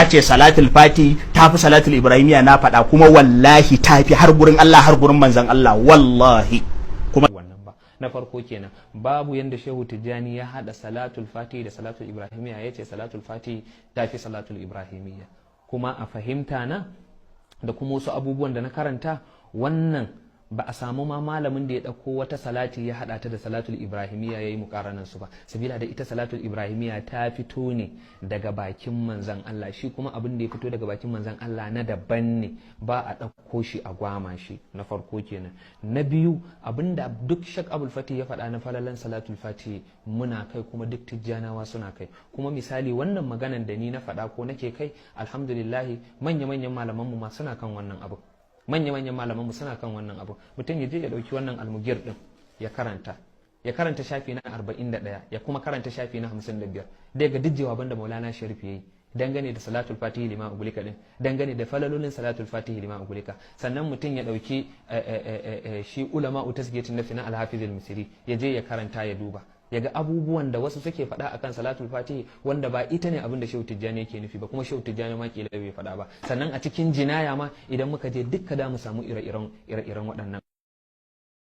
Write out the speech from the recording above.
ce salatul fati tafi salatul ibrahimiya, na faɗa kuma wallahi tafi har gurin Allah har gurin manzon Allah wallahi. Kuma wannan ba na farko kenan, babu yanda Shehu Tijjani ya hada salatul fati da salatul ibrahimiya, yace salatul fati tafi salatul ibrahimiya. Kuma a fahimta na da kuma wasu abubuwan da na karanta, wannan ba a samu ma malamin da ya ɗauko wata salati ya haɗa ta da salatul ibrahimiya ya yi muƙaranan su ba, sabila da ita salatul ibrahimiya ta fito ne daga bakin manzan Allah, shi kuma abin da ya fito daga bakin manzan Allah na daban ne, ba a ɗauko shi a gwama shi. Na farko kenan. Na biyu, abin da duk Shek Abul Fati ya faɗa na falalan salatul fati muna kai, kuma duk tijjanawa suna kai. Kuma misali wannan maganan da ni na faɗa ko nake kai, alhamdulillahi manya-manyan malamanmu ma suna kan wannan abu. Manya-manyan malamanmu suna kan wannan abu. Mutum ya je ya ɗauki wannan almugir ɗin ya karanta shafi na 41 ya kuma karanta shafi na 55 daga duk jawaban da Maulana Sharif yayi dangane da salatul fatihi lima ugulika din, dangane da falalolin salatul fatihi lima ugulika. Sannan mutum ya ɗauki shi ulama utasgiyatin nafsi na al-Hafiz al-Misri ya je ya karanta ya duba, ya ga abubuwan da wasu suke faɗa akan salatul fatihi wanda ba ita ne abin da Shehu Tijjani yake nufi ba, kuma Shehu Tijjani ma kila bai faɗa ba. Sannan a cikin jinaya ma idan muka je dukka da mu samu ire-iren waɗannan